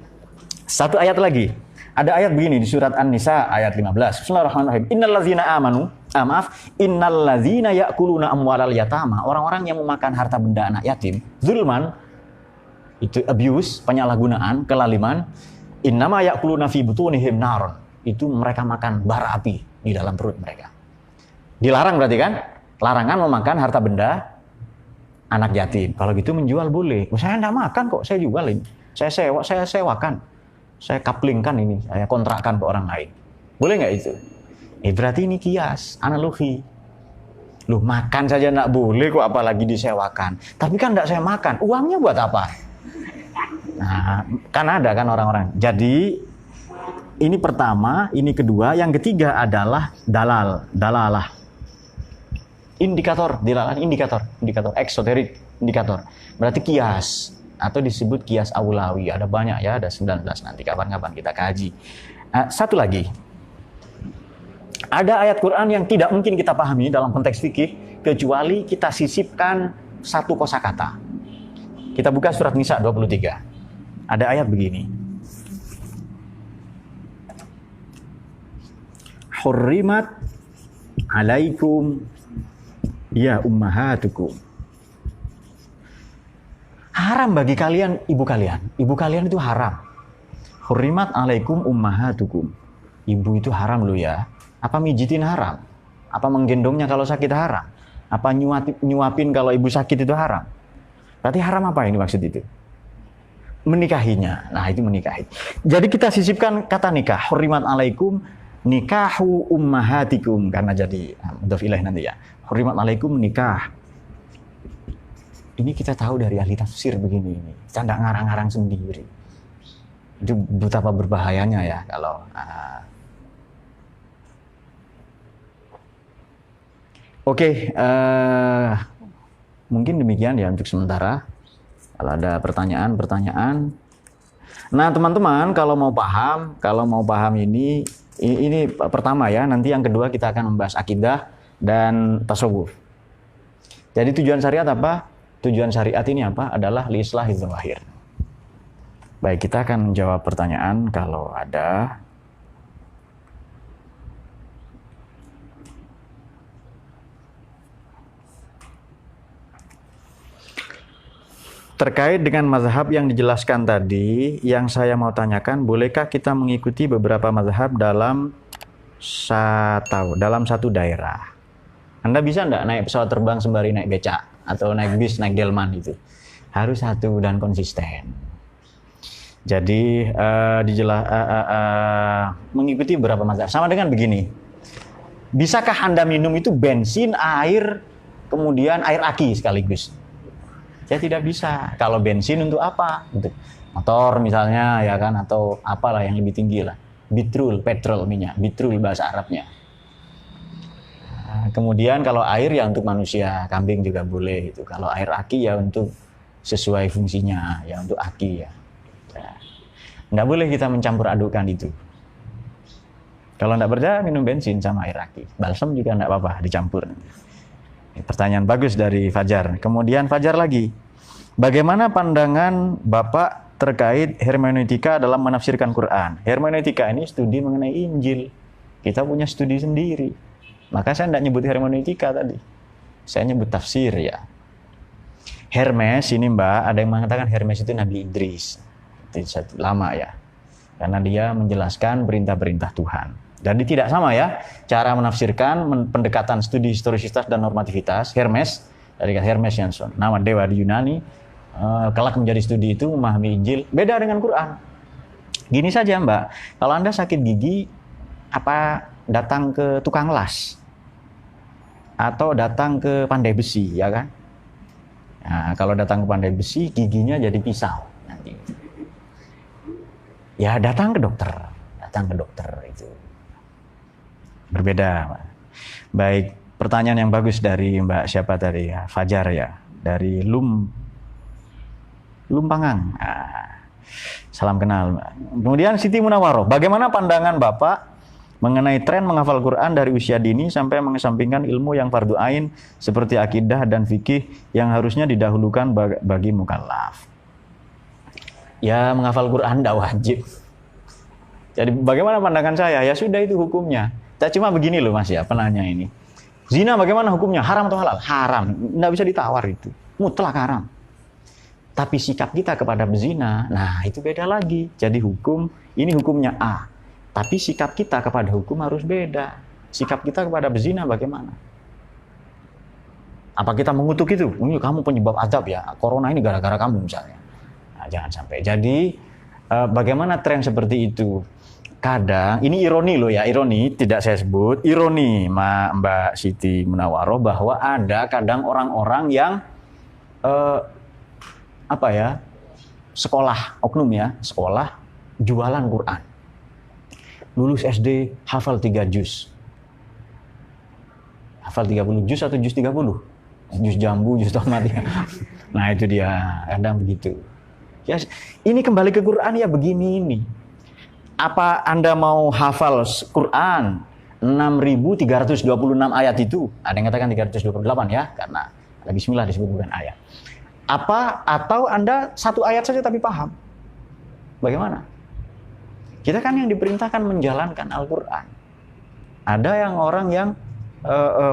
satu ayat lagi. Ada ayat begini di surat An-Nisa ayat 15. Bismillahirrahmanirrahim. Innalladzina ya'kuluna amwalal yatama. Orang-orang yang memakan harta benda anak yatim, zulman, itu abuse, penyalahgunaan, kelaliman. Innama ya'kuluna fi butunihim naron. Itu mereka makan bara api di dalam perut mereka. Dilarang berarti kan? Larangan memakan harta benda anak yatim. Kalau gitu menjual boleh. Saya enggak makan kok, saya jualin. Saya sewakan. Saya kaplingkan ini, saya kontrakkan ke orang lain. Boleh nggak itu? Berarti ini kias, analogi. Loh, makan saja enggak boleh kok apalagi disewakan. Tapi kan enggak saya makan. Uangnya buat apa? Nah, kan ada kan orang-orang. Jadi ini pertama, ini kedua, yang ketiga adalah dalalah. Indikator, indikator eksoterik, indikator. Berarti kias atau disebut kias aulawi. Ada banyak ya, ada 19 nanti kapan-kapan kita kaji. Satu lagi. Ada ayat Quran yang tidak mungkin kita pahami dalam konteks fikih kecuali kita sisipkan satu kosakata. Kita buka surat Nisa 23. Ada ayat begini. Hurrimat alaikum ya ummahatukum. Haram bagi kalian ibu kalian. Ibu kalian itu haram. Hurrimat alaikum ummahatukum. Ibu itu haram loh ya. Apa mijitin haram? Apa menggendongnya kalau sakit haram? Apa nyuapin kalau ibu sakit itu haram? Berarti haram apa ini maksud itu? Menikahinya. Nah itu menikahi. Jadi kita sisipkan kata nikah. Hurrimat alaikum nikahu ummahatikum. Karena jadi mudhaf ilaih nanti ya. Hurrimat alaikum nikah. Ini kita tahu dari ahli tafsir begini. Kita tidak ngarang-ngarang sendiri. Itu betapa berbahayanya ya kalau... Oke, mungkin demikian ya untuk sementara. Kalau ada pertanyaan. Nah teman-teman kalau mau paham ini pertama ya. Nanti yang kedua kita akan membahas akidah dan tasawuf. Jadi tujuan syariat apa? Tujuan syariat ini apa? Adalah liislahi dzawahir. Baik, kita akan menjawab pertanyaan kalau ada. Terkait dengan mazhab yang dijelaskan tadi, yang saya mau tanyakan, bolehkah kita mengikuti beberapa mazhab dalam satu daerah? Anda bisa enggak naik pesawat terbang sembari naik becak atau naik bis, naik delman itu? Harus satu dan konsisten. Jadi mengikuti beberapa mazhab. Sama dengan begini. Bisakah Anda minum itu bensin, air, kemudian air aki sekaligus? Ya tidak bisa. Kalau bensin untuk apa? Untuk motor misalnya, ya kan, atau apalah yang lebih tinggi lah. Bitrul, petrol, minyak. Bitrul bahasa Arabnya. Nah, kemudian kalau air ya untuk manusia, kambing juga boleh itu. Kalau air aki ya untuk sesuai fungsinya, ya untuk aki ya. Nggak boleh kita mencampur adukan itu. Kalau nggak percaya minum bensin sama air aki. Balsam juga nggak apa-apa dicampur. Pertanyaan bagus dari Fajar. Kemudian Fajar lagi. Bagaimana pandangan Bapak terkait hermeneutika dalam menafsirkan Quran? Hermeneutika ini studi mengenai Injil. Kita punya studi sendiri. Maka saya tidak nyebut hermeneutika tadi. Saya nyebut tafsir ya. Hermes ini Mbak, ada yang mengatakan Hermes itu Nabi Idris. Itu lama ya. Karena dia menjelaskan perintah-perintah Tuhan. Jadi tidak sama ya cara menafsirkan pendekatan studi historisitas dan normativitas. Hermes dari Hermes Janson, nama dewa di Yunani, kelak menjadi studi itu memahami Injil, beda dengan Quran. Gini saja Mbak, kalau Anda sakit gigi, apa datang ke tukang las atau datang ke pandai besi, ya kan? Nah, kalau datang ke pandai besi, giginya jadi pisau nanti. Ya datang ke dokter itu. Berbeda. Baik, pertanyaan yang bagus dari Mbak siapa tadi ya? Fajar ya, dari Lumpangang. Salam kenal. Kemudian Siti Munawaroh, bagaimana pandangan Bapak mengenai tren menghafal Quran dari usia dini sampai mengesampingkan ilmu yang fardu ain seperti akidah dan fikih yang harusnya didahulukan bagi mukallaf? Ya, menghafal Quran tidak wajib. Jadi bagaimana pandangan saya? Ya sudah, itu hukumnya. Tak cuma begini loh Mas ya, penanya ini. Zina bagaimana hukumnya? Haram atau halal? Haram. Nggak bisa ditawar itu. Mutlak haram. Tapi sikap kita kepada bezina, nah itu beda lagi. Jadi hukum, ini hukumnya A. Tapi sikap kita kepada hukum harus beda. Sikap kita kepada bezina bagaimana? Apa kita mengutuk itu? Ini kamu penyebab azab ya. Corona ini gara-gara kamu misalnya. Nah, jangan sampai. Jadi bagaimana tren seperti itu? Kadang, ini ironi loh ya, ironi, tidak saya sebut, ironi Mbak Siti Munawaroh, bahwa ada kadang orang-orang yang sekolah, oknum ya, sekolah jualan Quran. Lulus SD, hafal 3 juz. Hafal 30 juz atau juz 30? Juz jambu, juz tomat ya. Nah itu dia, kadang begitu. Ya, ini kembali ke Quran ya begini ini. Apa Anda mau hafal Quran 6.326 ayat itu? Ada yang katakan 328 ya, karena ada bismillah disebut bukan ayat. Atau Anda satu ayat saja tapi paham? Bagaimana? Kita kan yang diperintahkan menjalankan Al-Quran. Ada yang orang yang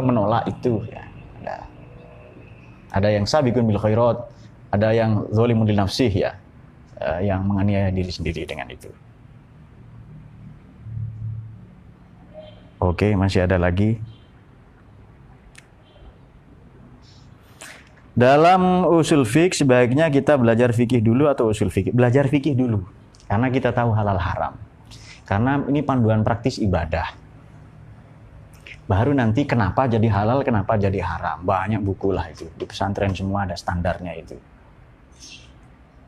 menolak itu ya. Ada yang sabiqun bil khairat, ada yang zalimun li nafsih ya, yang menganiaya diri sendiri dengan itu. Oke, masih ada lagi. Dalam usul fikih sebaiknya kita belajar fikih dulu atau usul fikih? Belajar fikih dulu, karena kita tahu halal haram. Karena ini panduan praktis ibadah. Baru nanti kenapa jadi halal, kenapa jadi haram. Banyak buku lah itu. Di pesantren semua ada standarnya itu.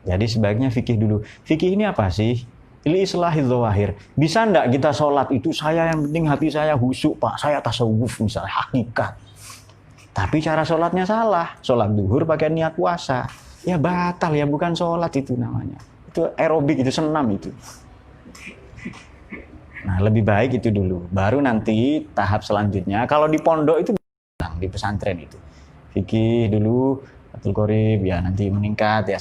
Jadi sebaiknya fikih dulu. Fikih ini apa sih? Liislahi dzawahir. Bisa enggak kita sholat itu, saya yang penting hati saya khusyuk Pak, saya tasawuf misalnya, hakikat. Tapi cara sholatnya salah. Sholat duhur pakai niat puasa. Ya batal ya, bukan sholat itu namanya. Itu aerobik, itu senam itu. Nah lebih baik itu dulu. Baru nanti tahap selanjutnya, kalau di pondok itu, di pesantren itu. fikih dulu, Fathul Qorib ya nanti meningkat ya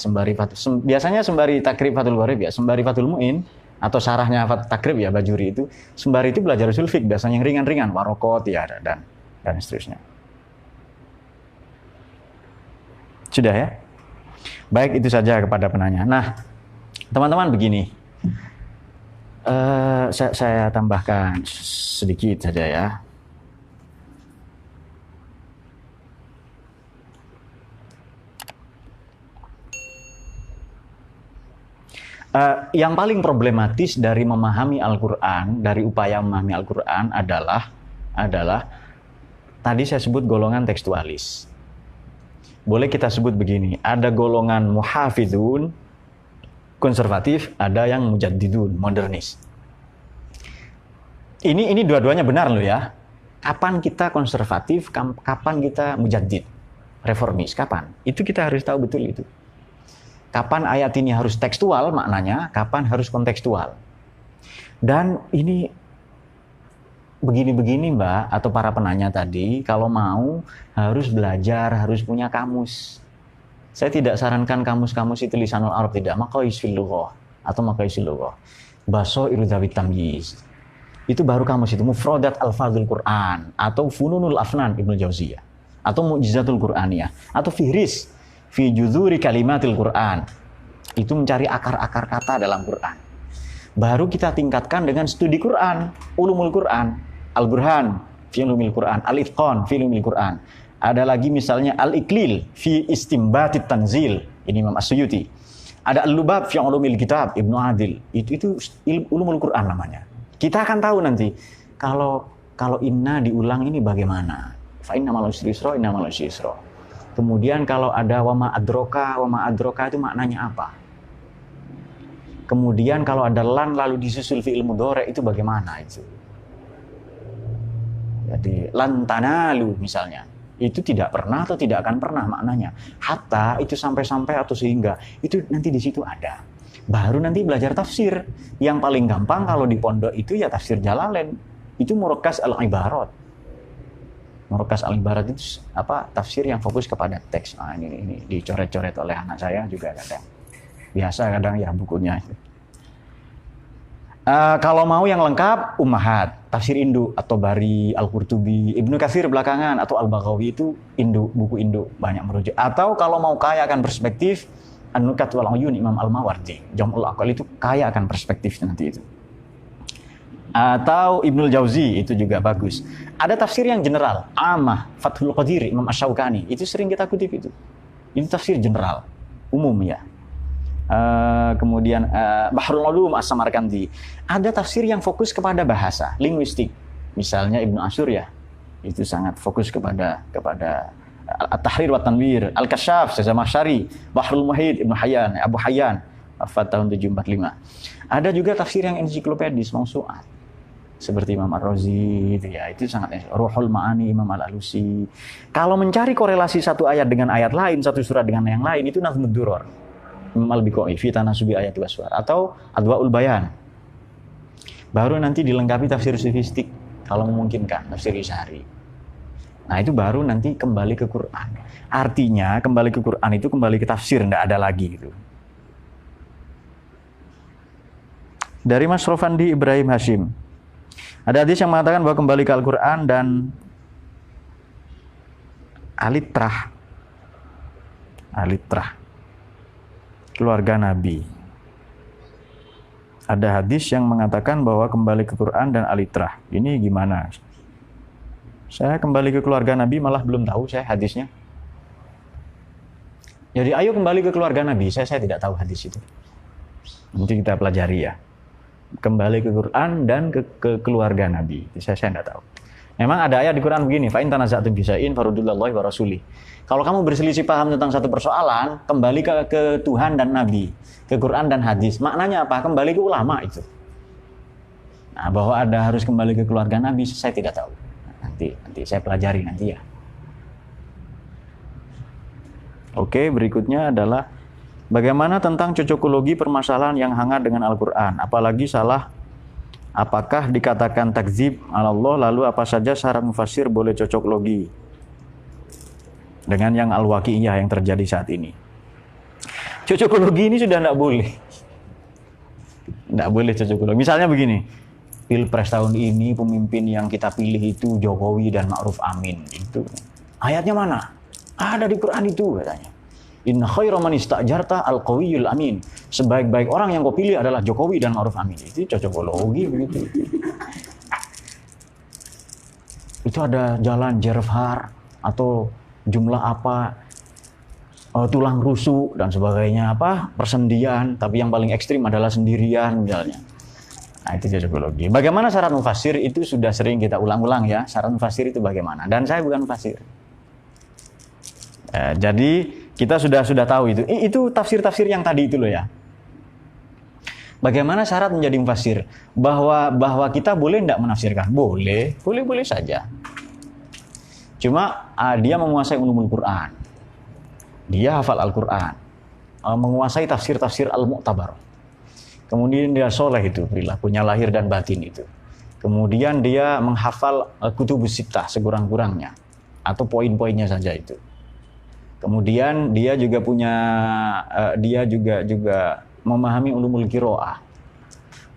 biasanya sembari takrib Fathul Qorib ya, sembari Fathul Mu'in atau syarahnya takrib ya Bajuri itu, sembari itu belajar usul fiqh biasanya yang ringan-ringan, warokot ya dan seterusnya. Sudah ya? Baik, itu saja kepada penanya. Nah, teman-teman begini, saya tambahkan sedikit saja ya. Yang paling problematis dari memahami Al-Quran, dari upaya memahami Al-Quran adalah tadi saya sebut golongan tekstualis. Boleh kita sebut begini, ada golongan muhafidun, konservatif, ada yang mujaddidun, modernis. Ini dua-duanya benar loh ya. Kapan kita konservatif, kapan kita mujaddid, reformis, kapan? Itu kita harus tahu betul itu. Kapan ayat ini harus tekstual maknanya, kapan harus kontekstual. Dan ini begini-begini Mbak, atau para penanya tadi, kalau mau harus belajar, harus punya kamus. Saya tidak sarankan kamus-kamus itu lisanul Arab, tidak. Maqais fil lughah atau maqais fil lughah. Basairu dzawit tamyiz. Itu baru kamus itu, mufradat alfazul Quran atau fununul afnan Ibnu Jauziyah atau mu'jizatul Qur'aniyah atau fihris fi juzuri kalimatil Quran. Itu mencari akar-akar kata dalam Quran. Baru kita tingkatkan dengan studi Quran, ulumul Quran, al-burhan fi ulumil Quran, al-itqan fi ulumil Quran. Ada lagi misalnya al-iklil fi istimbatit tanzil, ini Imam As-Suyuti. Ada al-lubab fi ulumil kitab Ibnu Adil. Itu ulumul Quran namanya. Kita akan tahu nanti kalau inna diulang ini bagaimana. Fa inna ma'al usri yusra, inna ma'al usri yusra. Kemudian kalau ada wama adroka itu maknanya apa? Kemudian kalau ada lan lalu disusul fi'il mudhari itu bagaimana itu? Jadi lan tanalu misalnya, itu tidak pernah atau tidak akan pernah maknanya. Hatta itu sampai-sampai atau sehingga, itu nanti di situ ada. Baru nanti belajar tafsir. Yang paling gampang kalau di pondok itu ya tafsir Jalalain. Itu Murakkaz al-Ibarat. Murakkaz al-Ibarat itu tafsir yang fokus kepada teks. Nah, ini dicoret-coret oleh anak saya juga kadang. Biasa kadang ya bukunya. Kalau mau yang lengkap, Ummahat, tafsir induk atau Bari, Al-Qurtubi, Ibnu Katsir belakangan atau Al-Baghawi itu induk, buku induk banyak merujuk. Atau kalau mau kaya akan perspektif, An-Nukat wal Uyun Imam Al-Mawardi, Jam'ul Aqal itu kaya akan perspektif nanti itu. Atau Ibnul Jauzi itu juga bagus. Ada tafsir yang general, Amah, Fathul Qadir, Imam Asy-Syaukani, itu sering kita kutip itu. Itu tafsir general, umum ya. Kemudian Bahrul Ulum As-Samarkandi. Ada tafsir yang fokus kepada bahasa, linguistik. Misalnya Ibnu Asyur ya, itu sangat fokus kepada At-Tahrir wa Tanwir, Al-Kasyaf, Zamakhsyari, Bahrul Muhit, Ibnu Hayyan, Abu Hayyan, wafat tahun 745. Ada juga tafsir yang ensiklopedis, mausu'at. Seperti Imam Ar-Razi itu ya, itu sangat Ruhul Ma'ani Imam Al-Alusi. Kalau mencari korelasi satu ayat dengan ayat lain, satu surat dengan yang lain, itu Nazmud Duror. Imam Al-Biqai fi Tanasubi Ayat wa Suwar atau Adwaul Bayan. Baru nanti dilengkapi tafsir sufistik kalau memungkinkan, tafsir Isyari. Nah, itu baru nanti kembali ke Quran. Artinya kembali ke Quran itu kembali ke tafsir, tidak ada lagi gitu. Dari Mas Rofandi Ibrahim Hashim. Ada hadis yang mengatakan bahwa kembali ke Al-Quran dan alitrah, keluarga Nabi. Ada hadis yang mengatakan bahwa kembali ke Quran dan alitrah. Ini gimana? Saya kembali ke keluarga Nabi malah belum tahu saya hadisnya. Jadi ayo kembali ke keluarga Nabi. Saya tidak tahu hadis itu. Nanti kita pelajari ya. Kembali ke Quran dan ke keluarga Nabi. Saya tidak tahu. Memang ada ayat di Quran begini, fa in tanaza'tum fi shay'in faruddullahi wa rasulih. Kalau kamu berselisih paham tentang satu persoalan, kembali ke Tuhan dan Nabi, ke Quran dan hadis. Maknanya apa? Kembali ke ulama itu. Nah, bahwa ada harus kembali ke keluarga Nabi, saya tidak tahu. Nanti saya pelajari nanti ya. Oke, berikutnya adalah bagaimana tentang cocokologi permasalahan yang hangat dengan Al-Quran? Apalagi salah, apakah dikatakan takzib ala Allah, lalu apa saja syarat mufassir boleh cocokologi? dengan yang al-waqi'iyah yang terjadi saat ini. Cocokologi ini sudah tidak boleh. Tidak boleh cocokologi. Misalnya begini, Pilpres tahun ini pemimpin yang kita pilih itu Jokowi dan Ma'ruf Amin. Itu ayatnya mana? Ada di Quran itu katanya. Inna khaira man istajarta al-qawiyul amin. Sebaik-baik orang yang kau pilih adalah Jokowi dan Ma'ruf Amin. Itu cocokologi begitu. Itu ada jalan Jervhar atau jumlah apa, tulang rusuk dan sebagainya, apa, persendian, tapi yang paling ekstrim adalah sendirian misalnya. Nah, itu cocokologi. Bagaimana syarat mufassir itu sudah sering kita ulang-ulang ya. Syarat mufassir itu bagaimana? Dan saya bukan mufassir. Jadi kita sudah tahu itu. Itu tafsir-tafsir yang tadi itu loh ya. Bagaimana syarat menjadi mufassir? Bahwa kita boleh tidak menafsirkan? Boleh saja. Cuma dia menguasai ulumul Quran. Dia hafal Al-Quran. Menguasai tafsir-tafsir al-mu'tabar. Kemudian dia soleh itu, perilakunya lahir dan batin itu. Kemudian dia menghafal kutubus sittah sekurang-kurangnya. Atau poin-poinnya saja itu. Kemudian dia juga punya, dia juga memahami ulumul qiraah.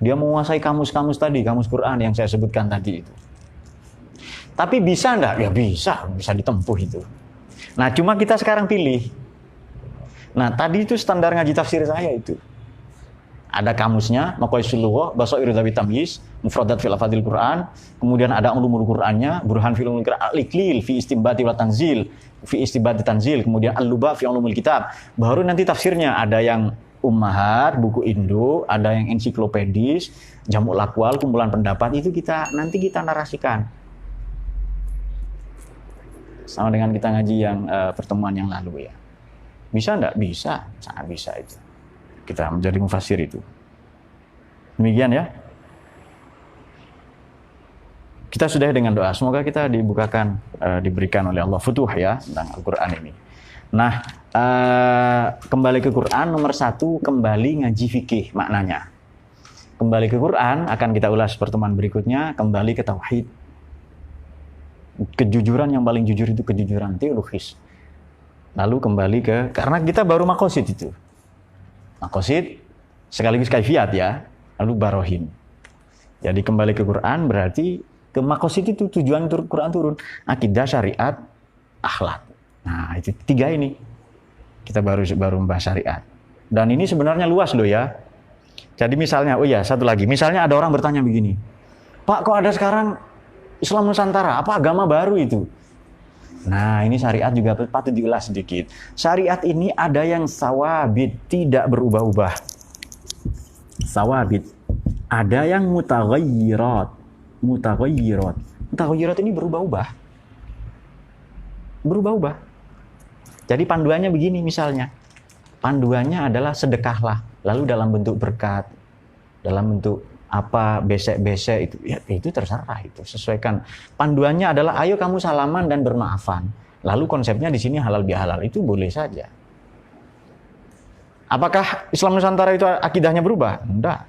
Dia menguasai kamus-kamus tadi, kamus Quran yang saya sebutkan tadi itu. Tapi bisa enggak? Ya bisa ditempuh itu. Nah, cuma kita sekarang pilih. Nah, tadi itu standar ngaji tafsir saya itu. Ada kamusnya, Maqayisul Lughah, Basairu Dzawit Tamyiz, Mufradat fil Alfadil Quran, kemudian ada ulumul Qur'annya, Burhan fil Ulumul Quran, Al-Iqlil fi Istinbati wa Tanzil, fi Istinbati Tanzil, kemudian Al-Luba fi Ulumul Kitab. Baru nanti tafsirnya ada yang ummahat, buku Indo, ada yang ensiklopedis, Jamul Aqwal, kumpulan pendapat, itu nanti kita narasikan. Sama dengan kita ngaji yang pertemuan yang lalu ya. Bisa enggak? Bisa, sangat bisa itu. Kita menjadi mufassir itu. Demikian ya. Kita sudah dengan doa. Semoga kita dibukakan, diberikan oleh Allah futuh ya tentang Al-Quran ini. Nah, kembali ke Quran nomor 1, kembali ngaji fikih maknanya. Kembali ke Quran akan kita ulas pertemuan berikutnya. Kembali ke tauhid. Kejujuran yang paling jujur itu kejujuran teologis. Lalu kembali karena kita baru maqasid itu. Maqasid sekaligus kaifiat ya, lalu barohin. Jadi kembali ke Quran berarti ke maqasid itu tujuan Quran turun, akidah, syariat, akhlak. Nah, itu 3 ini. Kita baru membahas syariat. Dan ini sebenarnya luas loh ya. Jadi misalnya, satu lagi. Misalnya ada orang bertanya begini, Pak, kok ada sekarang Islam Nusantara? Apa agama baru itu? Nah, ini syariat juga patut diulas sedikit. Syariat ini ada yang sawabit, tidak berubah-ubah. Sawabit. Ada yang mutaghayyirat. Mutaghayyirat ini berubah-ubah. Berubah-ubah. Jadi panduannya begini misalnya. Panduannya adalah sedekahlah. Lalu dalam bentuk berkat. Dalam bentuk apa, besek-besek itu, ya itu terserah itu, sesuaikan. Panduannya adalah ayo kamu salaman dan bermaafan. Lalu konsepnya di sini halal bihalal, itu boleh saja. Apakah Islam Nusantara itu akidahnya berubah? Enggak.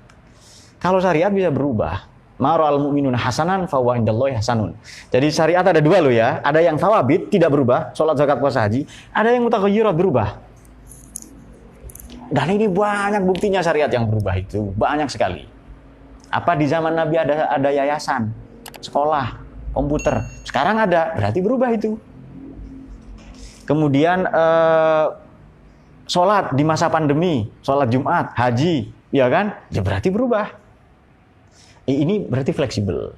Kalau syariat bisa berubah. Ma'ra'al mu'minuna hasanan fa huwa indallahi hasanun. Jadi syariat ada 2 loh ya, ada yang thawabit tidak berubah, salat, zakat, puasa, haji, ada yang mutaghayyirat berubah. Dan ini banyak buktinya syariat yang berubah itu, banyak sekali. Apa di zaman Nabi ada yayasan, sekolah, komputer. Sekarang ada, berarti berubah itu. Kemudian sholat di masa pandemi, sholat Jumat, haji, ya kan? Ya berarti berubah. Ini berarti fleksibel.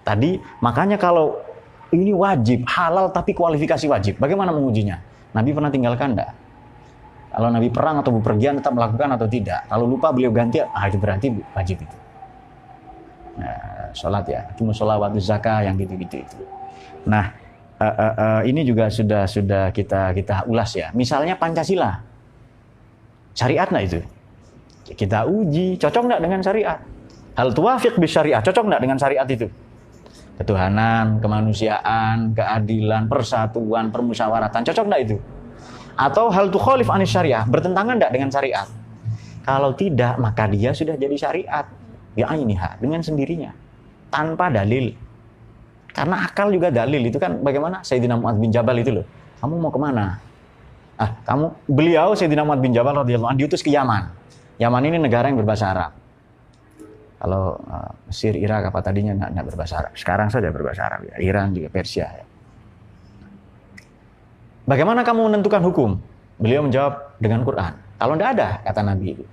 Tadi makanya kalau ini wajib, halal tapi kualifikasi wajib. Bagaimana mengujinya? Nabi pernah tinggalkan enggak? Kalau Nabi perang atau bepergian tetap melakukan atau tidak? Kalau lupa beliau ganti, itu berarti wajib itu. Sholat ya, cuma sholawat, zakah yang gitu-gitu itu. Nah, ini juga sudah kita ulas ya. Misalnya Pancasila, syariat nggak itu? Kita uji, cocok nggak dengan syariat? Hal tuwafiq bis syariat, cocok nggak dengan syariat itu? Ketuhanan, kemanusiaan, keadilan, persatuan, permusyawaratan, cocok nggak itu? Atau hal tukhalif anis syariah, bertentangan nggak dengan syariat? Kalau tidak, maka dia sudah jadi syariat. Ya ini dengan sendirinya tanpa dalil, karena akal juga dalil itu kan. Bagaimana Sayyidina Mu'adz bin Jabal itu loh, kamu mau kemana? Beliau Sayyidina Mu'adz bin Jabal radhiyallahu anhu diutus ke Yaman. Yaman ini negara yang berbahasa Arab. Kalau Mesir, Irak apa tadinya enggak berbahasa Arab. Sekarang saja berbahasa Arab ya. Iran juga Persia ya. Bagaimana kamu menentukan hukum? Beliau menjawab dengan Quran. Kalau tidak ada, kata Nabi itu,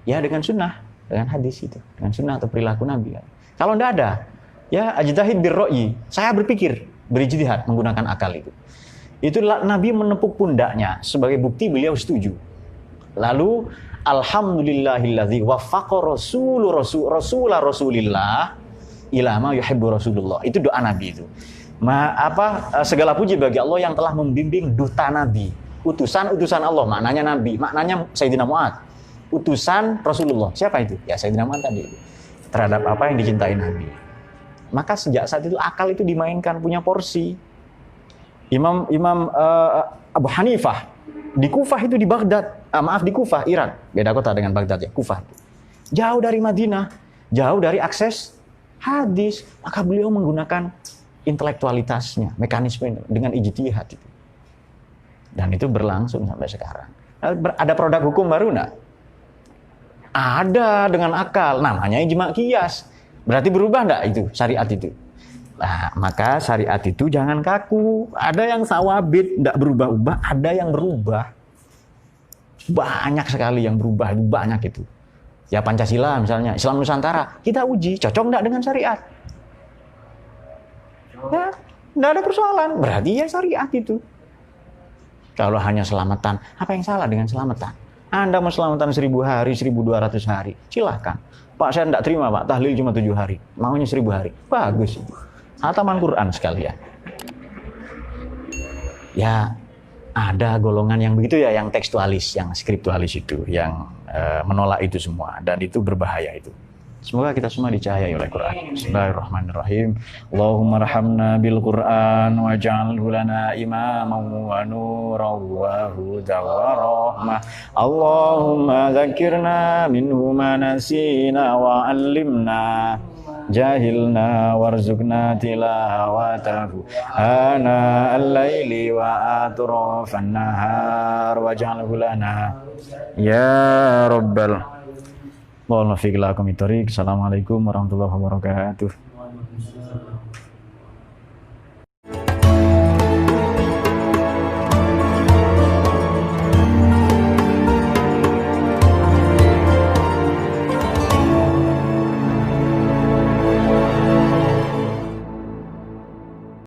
ya dengan sunnah, dengan hadis itu, dengan sunnah atau perilaku Nabi. Kalau tidak ada, ya ajtahid birro'i. Saya berpikir, berijtihad menggunakan akal itu. Itulah Nabi menepuk pundaknya sebagai bukti beliau setuju. Lalu alhamdulillahilladzi waffaqa rasulillah ila ma yuhibbu rasulullah. Itu doa Nabi itu. Segala puji bagi Allah yang telah membimbing duta Nabi, utusan Allah, maknanya Nabi, maknanya Sayyidina Mu'adz, utusan Rasulullah. Siapa itu? Ya Sayyidina Mu'adz tadi itu. Terhadap apa yang dicintai Nabi. Maka sejak saat itu akal itu dimainkan, punya porsi. Imam Abu Hanifah di Kufah itu di Baghdad, di Kufah, Irak, beda kota dengan Baghdad ya, Kufah. Jauh dari Madinah, jauh dari akses hadis, maka beliau menggunakan intelektualitasnya, mekanisme dengan ijtihad itu. Dan itu berlangsung sampai sekarang. Ada produk hukum baru enggak? Ada dengan akal, namanya ijma' qiyas. Berarti berubah enggak itu syariat itu? Nah, maka syariat itu jangan kaku. Ada yang sawabit, enggak berubah-ubah, ada yang berubah. Banyak sekali yang berubah, banyak itu. Ya Pancasila misalnya, Islam Nusantara, kita uji, cocok enggak dengan syariat? Ya, enggak ada persoalan. Berarti ya syariat itu. Kalau hanya selamatan, apa yang salah dengan selamatan? Anda mau selamatan 1000 hari, 1200 hari, silakan. Pak, saya enggak terima Pak, tahlil cuma 7 hari. Maunya 1000 hari. Bagus. Hataman Quran sekalian. Ya, ada golongan yang begitu ya, yang tekstualis, yang skriptualis itu, yang menolak itu semua. Dan itu berbahaya itu. Semoga kita semua dicahayai oleh Quran. Bismillahirrahmanirrahim. Allahumma rahamna bil Quran waj'alhu lana imaman wa nuran wa hudan wa rahmah. Allahumma dzakirna minhu ma nasina wa 'allimna jahilna warzuqna tilawatahu ana al-laili wa atrafan nahar waj'alhu lana ya rabbal Assalamualaikum warahmatullahi wabarakatuh.